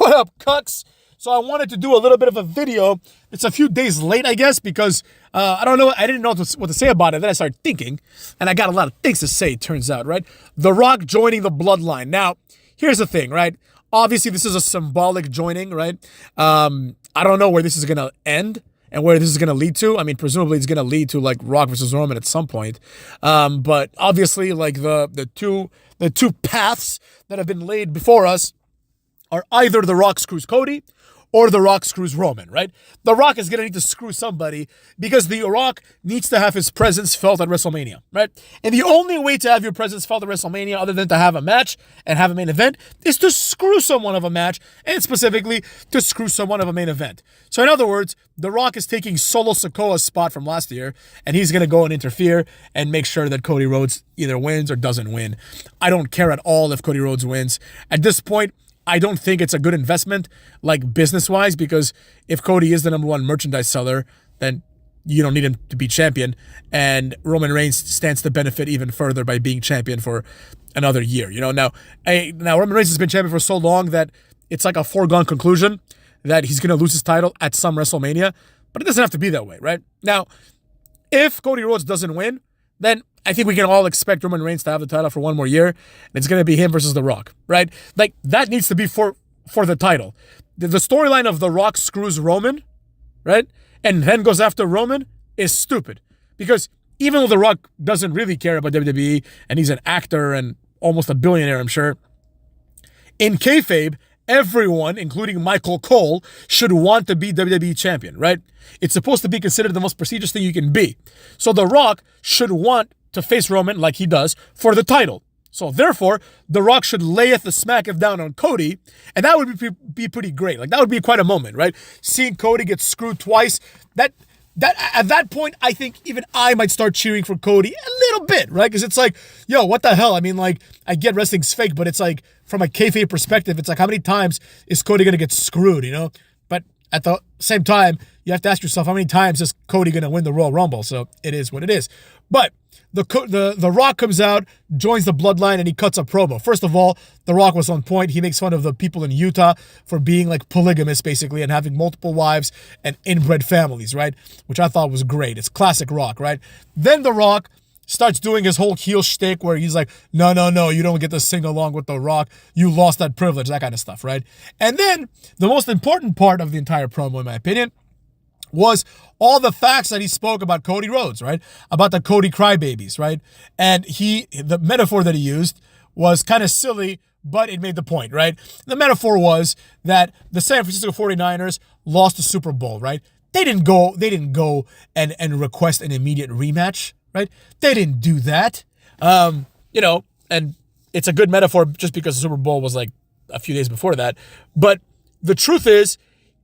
What up, cucks? So I wanted to do a little bit of a video. It's a few days late, I guess, because I don't know. I didn't know what to say about it. Then I started thinking, and I got a lot of things to say, it turns out, right? The Rock joining the Bloodline. Now, here's the thing, right? Obviously, this is a symbolic joining, right? I don't know where this is going to end and where this is going to lead to. I mean, presumably it's going to lead to like Rock versus Roman at some point. But obviously, like the two paths that have been laid before us are either The Rock screws Cody or The Rock screws Roman, right? The Rock is going to need to screw somebody because The Rock needs to have his presence felt at WrestleMania, right? And the only way to have your presence felt at WrestleMania other than to have a match and have a main event is to screw someone of a match and specifically to screw someone of a main event. So in other words, The Rock is taking Solo Sikoa's spot from last year and he's going to go and interfere and make sure that Cody Rhodes either wins or doesn't win. I don't care at all if Cody Rhodes wins. At this point, I don't think it's a good investment, like business-wise, because if Cody is the number one merchandise seller, then you don't need him to be champion, and Roman Reigns stands to benefit even further by being champion for another year. You know, now Roman Reigns has been champion for so long that it's like a foregone conclusion that he's going to lose his title at some WrestleMania, but it doesn't have to be that way, right? Now, if Cody Rhodes doesn't win, then I think we can all expect Roman Reigns to have the title for one more year. And it's going to be him versus The Rock, right? Like, that needs to be for the title. The storyline of The Rock screws Roman, right? And then goes after Roman is stupid. Because even though The Rock doesn't really care about WWE, and he's an actor and almost a billionaire, I'm sure, in kayfabe, everyone, including Michael Cole, should want to be WWE champion, right? It's supposed to be considered the most prestigious thing you can be. So The Rock should want to face Roman, like he does, for the title. So therefore, The Rock should layeth the smack of down on Cody, and that would be pretty great. Like, that would be quite a moment, right? Seeing Cody get screwed twice, that at that point, I think even I might start cheering for Cody a little bit, right? Because it's like, yo, what the hell? I mean, like, I get wrestling's fake, but it's like, from a kayfabe perspective, it's like, how many times is Cody going to get screwed, you know? But at the same time, you have to ask yourself, how many times is Cody going to win the Royal Rumble? So it is what it is. But the Rock comes out, joins the Bloodline, and he cuts a promo. First of all, The Rock was on point. He makes fun of the people in Utah for being like polygamous, basically, and having multiple wives and inbred families, right? Which I thought was great. It's classic Rock, right? Then The Rock starts doing his whole heel shtick where he's like, no, you don't get to sing along with The Rock. You lost that privilege, that kind of stuff, right? And then the most important part of the entire promo, in my opinion, was all the facts that he spoke about Cody Rhodes, right? About the Cody crybabies, right? And the metaphor that he used was kind of silly, but it made the point, right? The metaphor was that the San Francisco 49ers lost the Super Bowl, right? They didn't go and request an immediate rematch, right? They didn't do that. You know, and it's a good metaphor just because the Super Bowl was like a few days before that. But the truth is,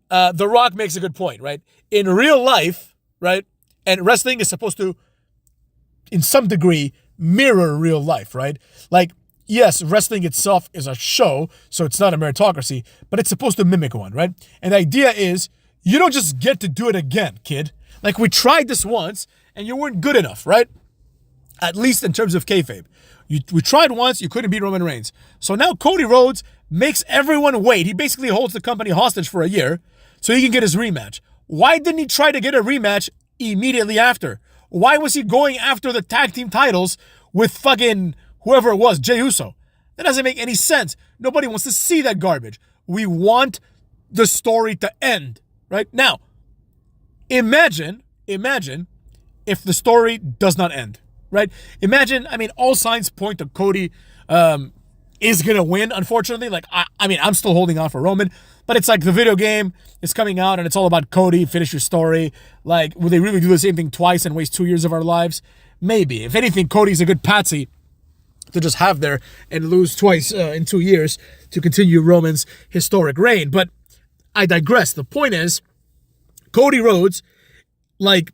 The Rock makes a good point, right? In real life, right? And wrestling is supposed to, in some degree, mirror real life, right? Like, yes, wrestling itself is a show, so it's not a meritocracy, but it's supposed to mimic one, right? And the idea is, you don't just get to do it again, kid. Like, we tried this once, and you weren't good enough, right? At least in terms of kayfabe. We tried once, you couldn't beat Roman Reigns. So now Cody Rhodes makes everyone wait. He basically holds the company hostage for a year so he can get his rematch. Why didn't he try to get a rematch immediately after? Why was he going after the tag team titles with fucking whoever it was, Jey Uso? That doesn't make any sense. Nobody wants to see that garbage. We want the story to end, right? Now, imagine if the story does not end, right? Imagine, I mean, all signs point to Cody is going to win, unfortunately. Like, I mean, I'm still holding on for Roman, but it's like the video game is coming out and it's all about Cody, finish your story. Like, will they really do the same thing twice and waste 2 years of our lives? Maybe. If anything, Cody's a good patsy to just have there and lose twice in 2 years to continue Roman's historic reign. But I digress. The point is, Cody Rhodes, like,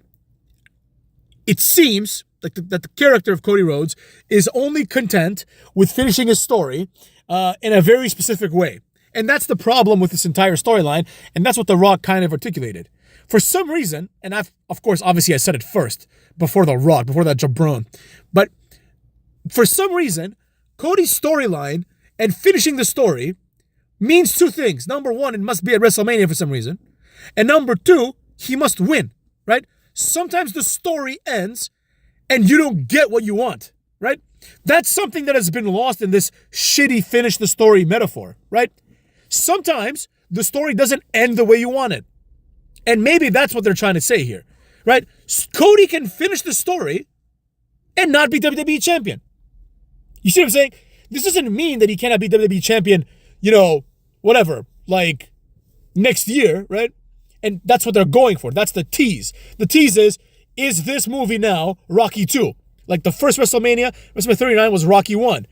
it seems like that the character of Cody Rhodes is only content with finishing his story in a very specific way. And that's the problem with this entire storyline, and that's what The Rock kind of articulated. For some reason, and of course, obviously I said it first, before The Rock, before that jabron, but for some reason, Cody's storyline and finishing the story means two things. Number one, it must be at WrestleMania for some reason. And number two, he must win, right? Sometimes the story ends and you don't get what you want, right? That's something that has been lost in this shitty finish the story metaphor, right? Sometimes the story doesn't end the way you want it. And maybe that's what they're trying to say here, right? Cody can finish the story and not be WWE champion. You see what I'm saying? This doesn't mean that he cannot be WWE champion, whatever, like next year, right? And that's what they're going for. That's the tease. The tease is this movie now Rocky 2? Like the first WrestleMania 39 was Rocky 1.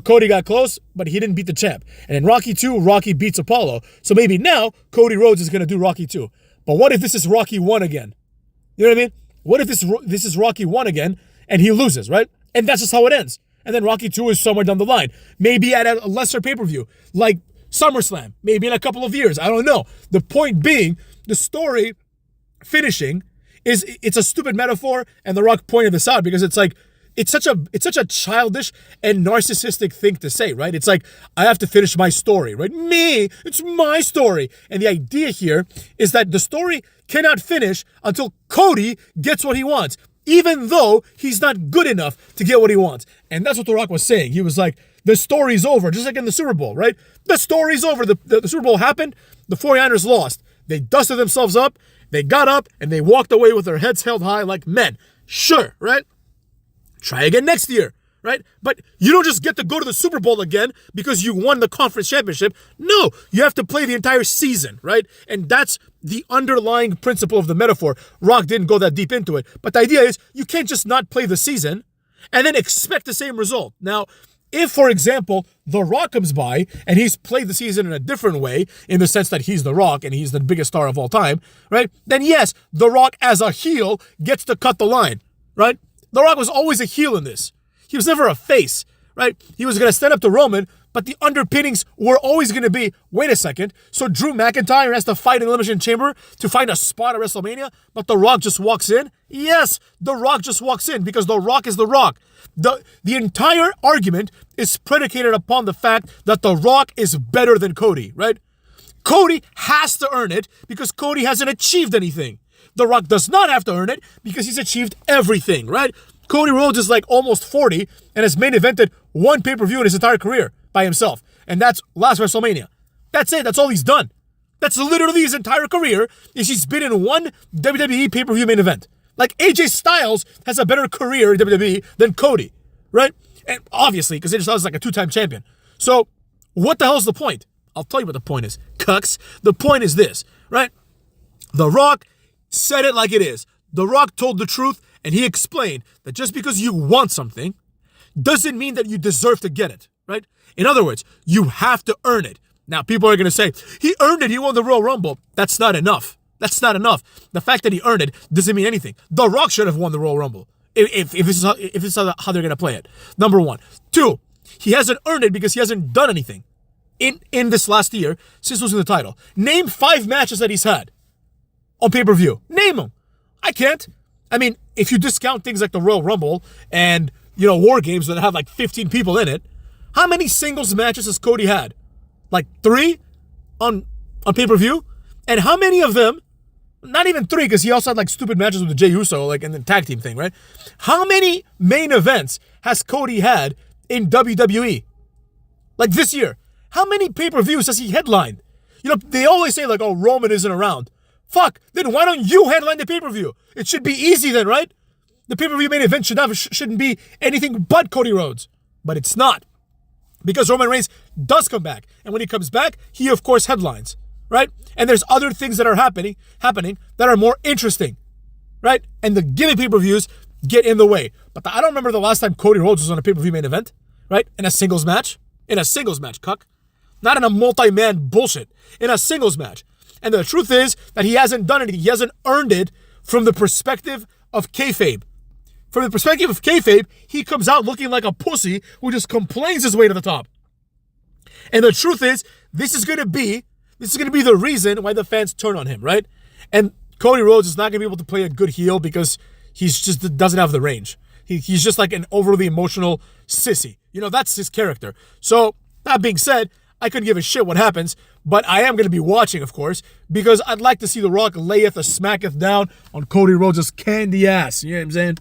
Cody got close, but he didn't beat the champ. And in Rocky 2, Rocky beats Apollo. So maybe now Cody Rhodes is going to do Rocky 2. But what if this is Rocky 1 again? You know what I mean? What if this is Rocky 1 again and he loses, right? And that's just how it ends. And then Rocky 2 is somewhere down the line. Maybe at a lesser pay-per-view, like SummerSlam. Maybe in a couple of years. I don't know. The point being, the story finishing it's a stupid metaphor, and The Rock pointed this out because it's like, it's such a childish and narcissistic thing to say, right? It's like, I have to finish my story, right? It's my story. And the idea here is that the story cannot finish until Cody gets what he wants, even though he's not good enough to get what he wants. And that's what The Rock was saying. He was like, the story's over, just like in the Super Bowl, right? The story's over. The Super Bowl happened. The 49ers lost. They dusted themselves up. They got up and they walked away with their heads held high like men. Sure, right? Try again next year, right? But you don't just get to go to the Super Bowl again because you won the conference championship. No, you have to play the entire season, right? And that's the underlying principle of the metaphor. Rock didn't go that deep into it. But the idea is you can't just not play the season and then expect the same result. Now, if, for example, The Rock comes by and he's played the season in a different way, in the sense that he's The Rock and he's the biggest star of all time, right? Then yes, The Rock as a heel gets to cut the line, right? The Rock was always a heel in this. He was never a face, right? He was going to stand up to Roman, but the underpinnings were always going to be, wait a second, so Drew McIntyre has to fight in the Elimination Chamber to find a spot at WrestleMania, but The Rock just walks in? Yes, The Rock just walks in because The Rock is The Rock. The entire argument is predicated upon the fact that The Rock is better than Cody, right? Cody has to earn it because Cody hasn't achieved anything. The Rock does not have to earn it because he's achieved everything, right? Cody Rhodes is like almost 40 and has main evented one pay-per-view in his entire career by himself. And that's last WrestleMania. That's it. That's all he's done. That's literally his entire career is he's been in one WWE pay-per-view main event. Like AJ Styles has a better career in WWE than Cody, right? And obviously, because AJ Styles is like a two-time champion. So what the hell is the point? I'll tell you what the point is. Cucks. The point is this, right? The Rock said it like it is. The Rock told the truth, and he explained that just because you want something doesn't mean that you deserve to get it, right? In other words, you have to earn it. Now, people are going to say, he earned it, he won the Royal Rumble. That's not enough. That's not enough. The fact that he earned it doesn't mean anything. The Rock should have won the Royal Rumble if this is how they're going to play it. Number one. Two, he hasn't earned it because he hasn't done anything in this last year since losing the title. Name 5 matches that he's had on pay-per-view. Name them. I can't. I mean, if you discount things like the Royal Rumble and, War Games that have like 15 people in it, how many singles matches has Cody had? Like 3 on pay-per-view? And how many of them, not even 3, because he also had like stupid matches with the Jey Uso, like in the tag team thing, right? How many main events has Cody had in WWE? Like this year. How many pay-per-views has he headlined? They always say like, oh, Roman isn't around. Fuck, then why don't you headline the pay-per-view? It should be easy then, right? The pay-per-view main event shouldn't be anything but Cody Rhodes. But it's not. Because Roman Reigns does come back. And when he comes back, he of course headlines, right? And there's other things that are happening that are more interesting, right? And the gimmick pay-per-views get in the way. But I don't remember the last time Cody Rhodes was on a pay-per-view main event, right? In a singles match. In a singles match, cuck. Not in a multi-man bullshit. In a singles match. And the truth is that he hasn't done anything. He hasn't earned it from the perspective of kayfabe. From the perspective of kayfabe, he comes out looking like a pussy who just complains his way to the top. And the truth is, this is going to be the reason why the fans turn on him, right? And Cody Rhodes is not going to be able to play a good heel because he's just doesn't have the range. He's just like an overly emotional sissy. That's his character. So, that being said, I couldn't give a shit what happens, but I am going to be watching, of course, because I'd like to see The Rock layeth or smacketh down on Cody Rhodes' candy ass. You know what I'm saying?